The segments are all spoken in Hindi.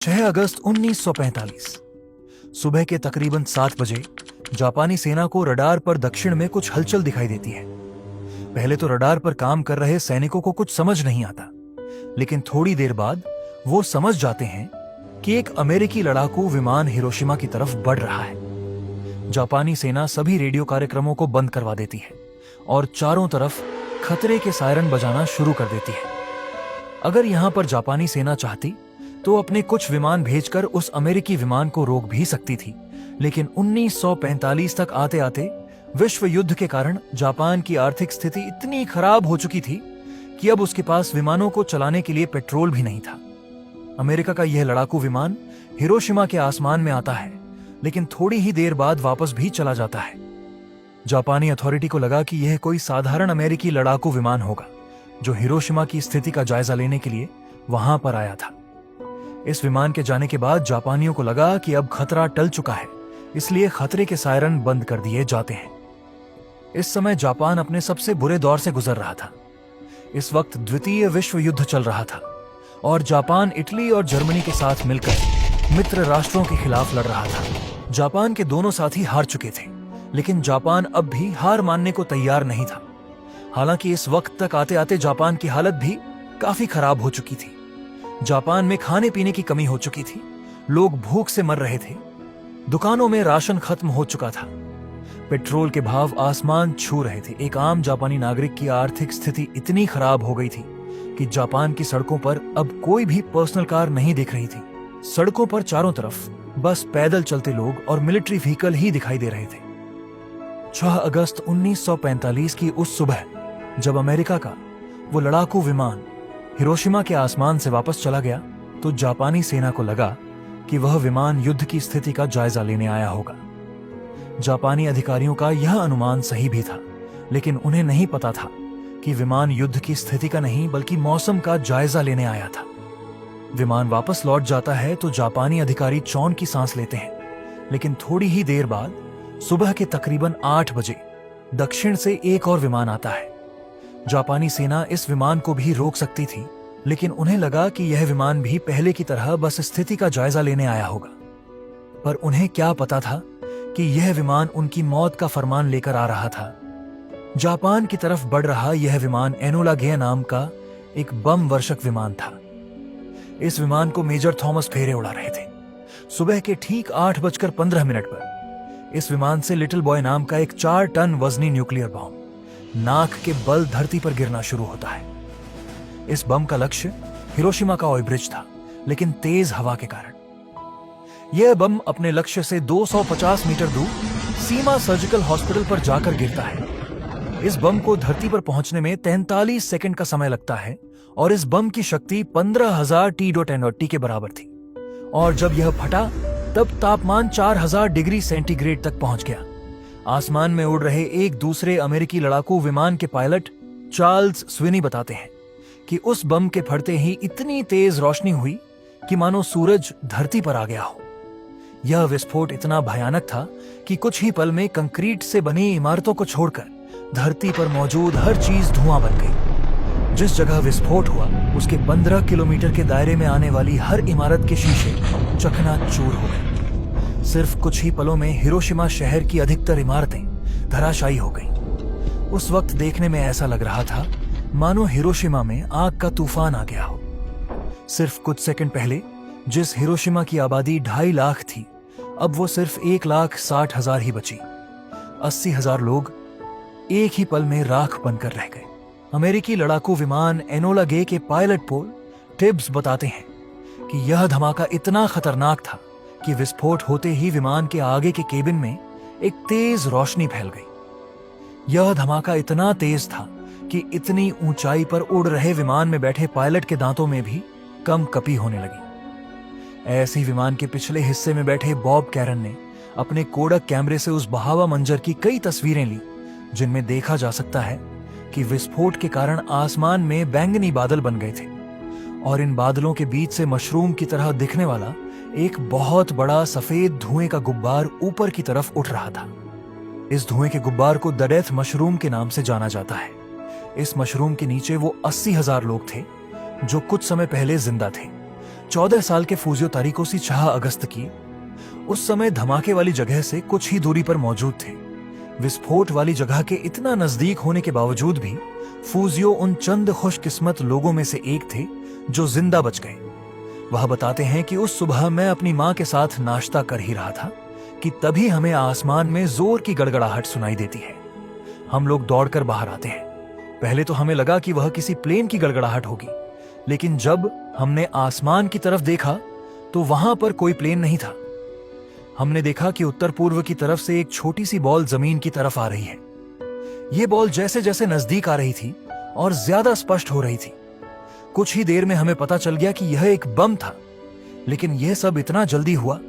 6 अगस्त 1945 सुबह के तकरीबन 7 बजे जापानी सेना को रडार पर दक्षिण में कुछ हलचल दिखाई देती है। पहले तो रडार पर काम कर रहे सैनिकों को कुछ समझ नहीं आता, लेकिन थोड़ी देर बाद वो समझ जाते हैं कि एक अमेरिकी लड़ाकू विमान हिरोशिमा की तरफ बढ़ रहा है। जापानी सेना सभी रेडियो कार्यक्रमों को बंद करवा देती है और चारों तरफ खतरे के सायरन बजाना शुरू कर देती है। अगर यहां पर जापानी सेना चाहती तो अपने कुछ विमान भेजकर उस अमेरिकी विमान को रोक भी सकती थी, लेकिन 1945 तक आते आते विश्व युद्ध के कारण जापान की आर्थिक स्थिति इतनी खराब हो चुकी थी कि अब उसके पास विमानों को चलाने के लिए पेट्रोल भी नहीं था। अमेरिका का यह लड़ाकू विमान हिरोशिमा के आसमान में आता है, लेकिन थोड़ी ही देर बाद वापस भी चला जाता है। जापानी अथॉरिटी को लगा कि यह कोई साधारण अमेरिकी लड़ाकू विमान होगा जो हिरोशिमा की स्थिति का जायजा लेने के लिए वहां पर आया था। इस विमान के जाने के बाद जापानियों को लगा कि अब खतरा टल चुका है, इसलिए खतरे के सायरन बंद कर दिए जाते हैं। इस समय जापान अपने सबसे बुरे दौर से गुजर रहा था। इस वक्त द्वितीय विश्व युद्ध चल रहा था और जापान इटली और जर्मनी के साथ मिलकर मित्र राष्ट्रों के खिलाफ लड़ रहा था। जापान के दोनों साथी हार चुके थे, लेकिन जापान अब भी हार मानने को तैयार नहीं था। हालांकि इस वक्त तक आते आते जापान की हालत भी काफी खराब हो चुकी थी। जापान में खाने पीने की कमी हो चुकी थी, लोग भूख से मर रहे थे, दुकानों में राशन खत्म हो चुका था, पेट्रोल के भाव आसमान छू रहे थे। एक आम जापानी नागरिक की आर्थिक स्थिति इतनी खराब हो गई थी कि जापान की सड़कों पर अब कोई भी पर्सनल कार नहीं दिख रही थी। सड़कों पर चारों तरफ बस पैदल चलते लोग और मिलिट्री व्हीकल ही दिखाई दे रहे थे। 6 अगस्त 1945 की उस सुबह जब अमेरिका का वो लड़ाकू विमान हिरोशिमा के आसमान से वापस चला गया, तो जापानी सेना को लगा कि वह विमान युद्ध की स्थिति का जायजा लेने आया होगा। जापानी अधिकारियों का यह अनुमान सही भी था, लेकिन उन्हें नहीं पता था कि विमान युद्ध की स्थिति का नहीं बल्कि मौसम का जायजा लेने आया था। विमान वापस लौट जाता है तो जापानी अधिकारी चौन की सांस लेते हैं, लेकिन थोड़ी ही देर बाद सुबह के तकरीबन 8 बजे दक्षिण से एक और विमान आता है। जापानी सेना इस विमान को भी रोक सकती थी, लेकिन उन्हें लगा कि यह विमान भी पहले की तरह बस स्थिति का जायजा लेने आया होगा। पर उन्हें क्या पता था कि यह विमान उनकी मौत का फरमान लेकर आ रहा था। जापान की तरफ बढ़ रहा यह विमान एनोला गे नाम का एक बम वर्षक विमान था। इस विमान को मेजर थॉमस फेरे उड़ा रहे थे। सुबह के ठीक 8:15 पर इस विमान से लिटिल बॉय नाम का एक 4 टन वजनी न्यूक्लियर बम नाक के बल धरती पर गिरना शुरू होता है। इस बम का लक्ष्य हिरोशिमा का ऑयल ब्रिज था, लेकिन तेज हवा के कारण यह बम अपने लक्ष्य से 250 मीटर दूर सीमा सर्जिकल हॉस्पिटल पर जाकर गिरता है। इस बम को धरती पर पहुंचने में 43 सेकंड का समय लगता है और इस बम की शक्ति 15,000 T.N.T के बराबर थी। और जब यह फटा तब तापमान 4,000 डिग्री सेंटीग्रेड तक पहुंच गया। आसमान में उड़ रहे एक दूसरे अमेरिकी लड़ाकू विमान के पायलट चार्ल्स स्विनी बताते हैं कि उस बम के फटते ही इतनी तेज रोशनी हुई कि मानो सूरज धरती पर आ गया हो। यह विस्फोट इतना भयानक था कि कुछ ही पल में कंक्रीट से बनी इमारतों को छोड़कर धरती पर मौजूद हर चीज धुआं बन गई। जिस जगह विस्फोट हुआ उसके 15 किलोमीटर के दायरे में आने वाली हर इमारत के शीशे चकनाचूर हो गए। सिर्फ कुछ ही पलों में हिरोशिमा शहर की अधिकतर इमारतें धराशायी हो गईं। उस वक्त देखने में ऐसा लग रहा था मानो हिरोशिमा में आग का तूफान आ गया हो। सिर्फ कुछ सेकंड पहले जिस हिरोशिमा की आबादी 2.5 लाख थी, अब वो सिर्फ 1,60,000 ही बची। 80,000 लोग एक ही पल में राख बनकर रह गए। अमेरिकी लड़ाकू विमान एनोला गे के पायलट पोल टिब्स बताते हैं कि यह धमाका इतना खतरनाक था कि विस्फोट होते ही विमान के आगे के केबिन में एक तेज रोशनी फैल गई। यह धमाका इतना तेज था कि इतनी ऊंचाई पर उड़ रहे विमान में बैठे पायलट के दांतों में भी कम कपी होने लगी। ऐसे ही विमान के पिछले हिस्से में बैठे बॉब कैरन ने अपने कोडक कैमरे से उस बहावा मंजर की कई तस्वीरें ली, जिनमें देखा जा सकता है कि विस्फोट के कारण आसमान में बैंगनी बादल बन गए थे और इन बादलों के बीच से मशरूम की तरह दिखने वाला एक बहुत बड़ा सफेद धुएं का गुब्बार ऊपर की तरफ उठ रहा था। इस धुएं के गुब्बार को द डेथ मशरूम के नाम से जाना जाता है। इस मशरूम के नीचे वो 80,000 लोग थे जो कुछ समय पहले जिंदा थे। 14 साल के फूजियो तारिकोसी 6 अगस्त की उस समय धमाके वाली जगह से कुछ ही दूरी पर मौजूद थे। विस्फोट वाली जगह के इतना नजदीक होने के बावजूद भी फूजियो उन चंद खुशकिस्मत लोगों में से एक थे जो जिंदा बच गए। वह बताते हैं कि उस सुबह मैं अपनी मां के साथ नाश्ता कर ही रहा था कि तभी हमें आसमान में जोर की गड़गड़ाहट सुनाई देती है। हम लोग दौड़कर बाहर आते हैं। पहले तो हमें लगा कि वह किसी प्लेन की गड़गड़ाहट होगी, लेकिन जब हमने आसमान की तरफ देखा तो वहां पर कोई प्लेन नहीं था। हमने देखा कि उत्तर पूर्व की तरफ से एक छोटी सी बॉल जमीन की तरफ आ रही है। यह बॉल जैसे जैसे नजदीक आ रही थी और ज्यादा स्पष्ट हो रही थी। कुछ ही देर में हमें पता चल गया कि यह एक बम था, लेकिन यह सब इतना जल्दी हुआ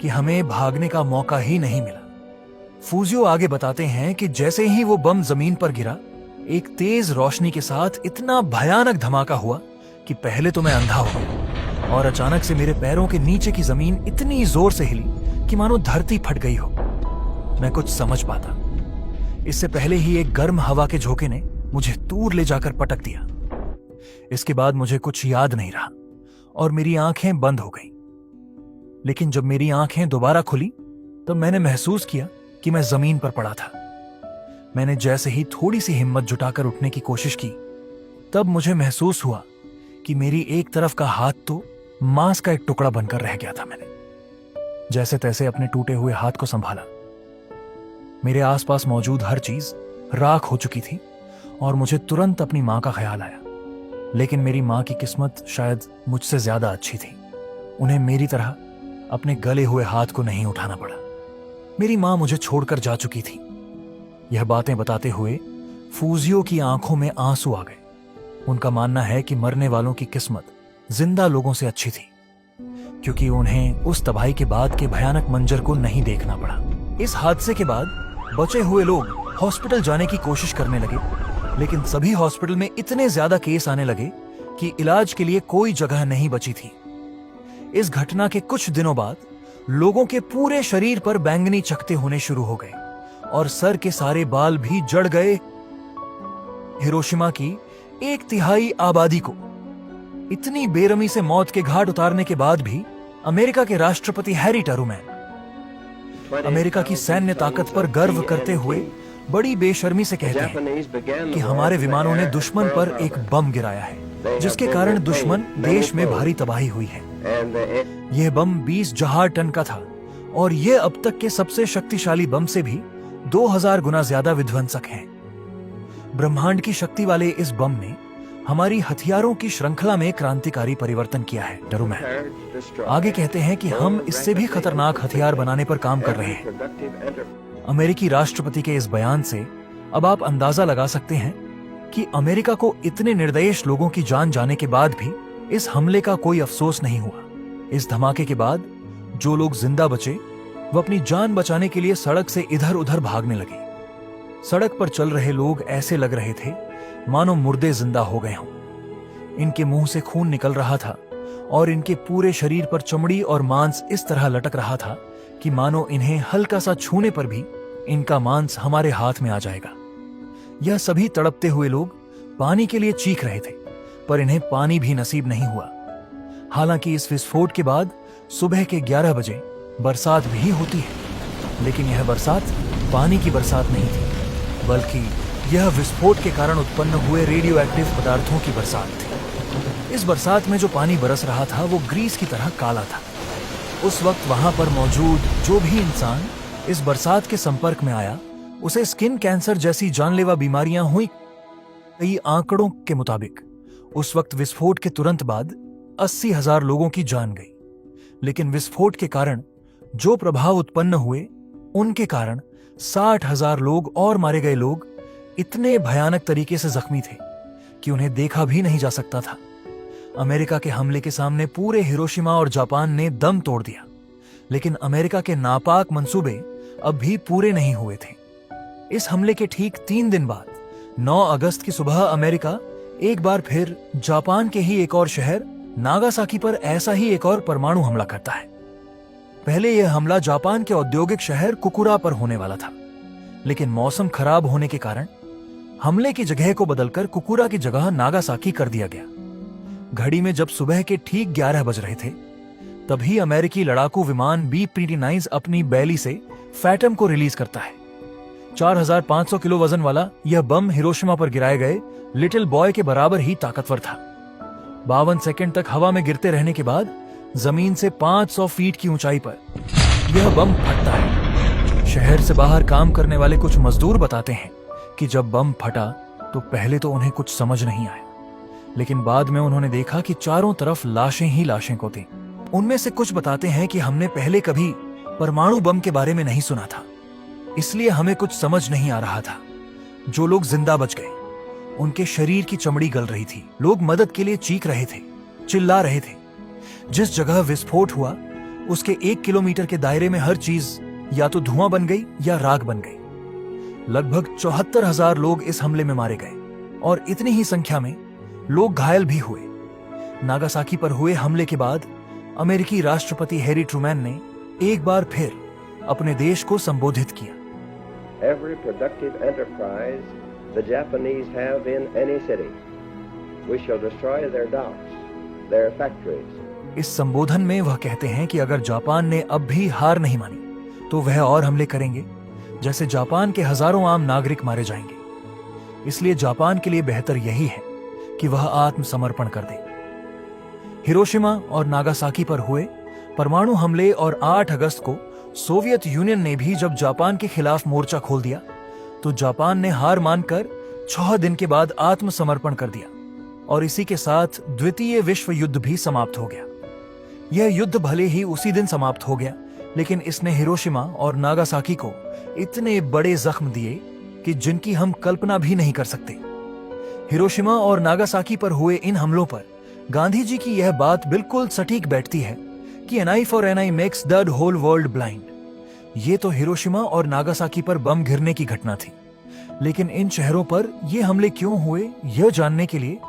कि हमें भागने का मौका ही नहीं मिला। फूजियो आगे बताते हैं कि जैसे ही वो बम जमीन पर गिरा, एक तेज रोशनी के साथ इतना भयानक धमाका हुआ कि पहले तो मैं अंधा हो गया और अचानक से मेरे पैरों के नीचे की जमीन इतनी जोर से हिली कि मानो धरती फट गई हो। मैं कुछ समझ पाता। इससे पहले ही एक गर्म हवा के झोंके ने मुझे दूर ले जाकर पटक दिया। इसके बाद मुझे कुछ याद नहीं रहा और मेरी आंखें बंद हो गईं। लेकिन जब मेरी आंखें दोबारा खुली तब मैंने महसूस किया कि मैं जमीन पर पड़ा था। मैंने जैसे ही थोड़ी सी हिम्मत जुटाकर उठने की कोशिश की, तब मुझे महसूस हुआ कि मेरी एक तरफ का हाथ तो मांस का एक टुकड़ा बनकर रह गया था। मैंने जैसे तैसे अपने टूटे हुए हाथ को संभाला। मेरे आसपास मौजूद हर चीज राख हो चुकी थी और मुझे तुरंत अपनी मां का ख्याल आया। लेकिन मेरी मां की किस्मत शायद मुझसे ज्यादा अच्छी थी। उन्हें मेरी तरह अपने गले हुए हाथ को नहीं उठाना पड़ा। मेरी मां मुझे छोड़कर जा चुकी थी। यह बातें बताते हुए फूजियो की आंखों में आंसू आ गए। उनका मानना है कि मरने वालों की किस्मत जिंदा लोगों से अच्छी थी, क्योंकि उन्हें उस तबाही के बाद के भयानक मंजर को नहीं देखना पड़ा। इस हादसे के बाद बचे हुए लोग हॉस्पिटल जाने की कोशिश करने लगे, लेकिन सभी हॉस्पिटल में इतने ज्यादा केस आने लगे कि इलाज के लिए कोई जगह नहीं बची थी। इस घटना के कुछ दिनों बाद लोगों के पूरे शरीर पर बैंगनी चकत्ते होने शुरू हो गए और सर के सारे बाल भी जड़ गए। हिरोशिमा की 1/3 आबादी को इतनी बेरहमी से मौत के घाट उतारने के बाद भी अमेरिका के राष्ट्रपति हैरी ट्रूमैन अमेरिका की सैन्य ताकत पर गर्व करते हुए बड़ी बेशर्मी से कहते हैं कि हमारे विमानों ने दुश्मन पर एक बम गिराया है, जिसके कारण दुश्मन देश में भारी तबाही हुई है। यह बम 20 जहाज टन का था और यह अब तक के सबसे शक्तिशाली बम से भी 2000 गुना ज्यादा विध्वंसक है। ब्रह्मांड की शक्ति वाले इस बम ने हमारी हथियारों की श्रृंखला में क्रांतिकारी परिवर्तन किया है। ट्रूमैन आगे कहते हैं कि हम इससे भी खतरनाक हथियार बनाने पर काम कर रहे हैं। अमेरिकी राष्ट्रपति के इस बयान से अब आप अंदाजा लगा सकते हैं कि अमेरिका को इतने निर्दयी लोगों की जान जाने के बाद भी इस हमले का कोई अफसोस नहीं हुआ। इस धमाके के बाद जो लोग जिंदा बचे वो अपनी जान बचाने के लिए सड़क से इधर उधर भागने लगे। सड़क पर चल रहे लोग ऐसे लग रहे थे मानो मुर्दे जिंदा हो गए हों। इनके मुंह से खून निकल रहा था और इनके पूरे शरीर पर चमड़ी और मांस इस तरह लटक रहा था कि मानो इन्हें हल्का सा छूने पर भी इनका मांस हमारे हाथ में आ जाएगा। यह सभी तड़पते हुए लोग पानी के लिए चीख रहे थे, पर इन्हें पानी भी नसीब नहीं हुआ। हालांकि इस विस्फोट के बाद सुबह के 11 बजे बरसात भी होती है, लेकिन यह बरसात पानी की बरसात नहीं थी, बल्कि यह विस्फोट के कारण उत्पन्न हुए रेडियो एक्टिव पदार्थों की बरसात थी। इस बरसात में जो पानी बरस रहा था वो ग्रीस की तरह काला था। उस वक्त वहां पर मौजूद जो भी इंसान इस बरसात के संपर्क में आया उसे स्किन कैंसर जैसी जानलेवा बीमारियां हुई। कई आंकड़ों के मुताबिक उस वक्त विस्फोट के तुरंत बाद 80,000 लोगों की जान गई। लेकिन विस्फोट के कारण जो प्रभाव उत्पन्न हुए उनके कारण 60,000 लोग और मारे गए लोग इतने भयानक तरीके से जख्मी थे कि उन्हें देखा भी नहीं जा सकता था। अमेरिका के हमले के सामने पूरे हिरोशिमा और जापान ने दम तोड़ दिया, लेकिन अमेरिका के नापाक मंसूबे अब भी पूरे नहीं हुए थे। इस हमले के ठीक 3 दिन बाद 9 अगस्त की सुबह अमेरिका एक बार फिर जापान के ही एक और शहर नागासाकी पर ऐसा ही एक और परमाणु हमला करता है। पहले यह हमला जापान के औद्योगिक शहर कुकुरा पर होने वाला था, लेकिन मौसम खराब होने के कारण हमले की जगह को बदलकर कुकुरा की जगह नागासाकी कर दिया गया। घड़ी में जब सुबह के ठीक 11 बज रहे थे, तभी अमेरिकी लड़ाकू विमान B-29 अपनी बैली से फैटम को रिलीज करता है। 4500 किलो वजन वाला यह बम हिरोशिमा पर गिराए गए लिटिल बॉय के बराबर ही ताकतवर था। 52 सेकंड तक हवा में गिरते रहने के बाद जमीन से 500 फीट की ऊंचाई पर यह बम फटता है। शहर से बाहर काम करने वाले कुछ मजदूर बताते हैं कि जब बम फटा तो पहले तो उन्हें कुछ समझ नहीं आया, लेकिन बाद में उन्होंने देखा कि चारों तरफ लाशें ही लाशें को थीं। उनमें से कुछ बताते हैं कि हमने पहले कभी परमाणु बम के बारे में नहीं सुना था, इसलिए हमें कुछ समझ नहीं आ रहा था। जो लोग जिंदा बच गए, उनके शरीर की चमड़ी गल रही थी। लोग मदद के लिए चीख रहे थे, चिल्ला रहे थे। जिस जगह विस्फोट हुआ उसके 1 किलोमीटर के दायरे में हर चीज या तो धुआं बन गई या राख बन गई। लगभग 74,000 लोग इस हमले में मारे गए और इतनी ही संख्या में लोग घायल भी हुए। नागासाकी पर हुए हमले के बाद अमेरिकी राष्ट्रपति हैरी ट्रूमैन ने एक बार फिर अपने देश को संबोधित किया। Every productive enterprise the Japanese have in any city, we shall destroy their docks, their factories. इस संबोधन में वह कहते हैं कि अगर जापान ने अब भी हार नहीं मानी तो वह और हमले करेंगे, जैसे जापान के हजारों आम नागरिक मारे जाएंगे। इसलिए जापान के लिए बेहतर यही है कि वह आत्मसमर्पण कर दे। हिरोशिमा और नागासाकी पर हुए परमाणु हमले और 8 अगस्त को सोवियत यूनियन ने भी जब जापान के खिलाफ मोर्चा खोल दिया तो जापान ने हार मानकर 6 दिन के बाद आत्मसमर्पण कर दिया और इसी के साथ द्वितीय विश्व युद्ध भी समाप्त हो गया। यह युद्ध भले ही उसी दिन समाप्त हो गया, लेकिन इसने हिरोशिमा और नागासाकी को इतने बड़े जख्म दिए कि जिनकी हम कल्पना भी नहीं कर सकते। हिरोशिमा और नागासाकी पर हुए इन हमलों पर गांधी जी की यह बात बिल्कुल सटीक बैठती है कि an eye for an eye makes the whole world blind. ये तो हिरोशिमा और नागासाकी पर बम गिरने की घटना थी, लेकिन इन शहरों पर ये हमले क्यों हुए, यह जानने के लिए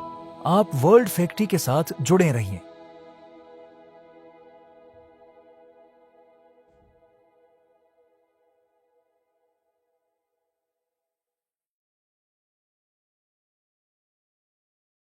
आप वर्ल्ड फैक्टी के साथ जुड़े रहिए।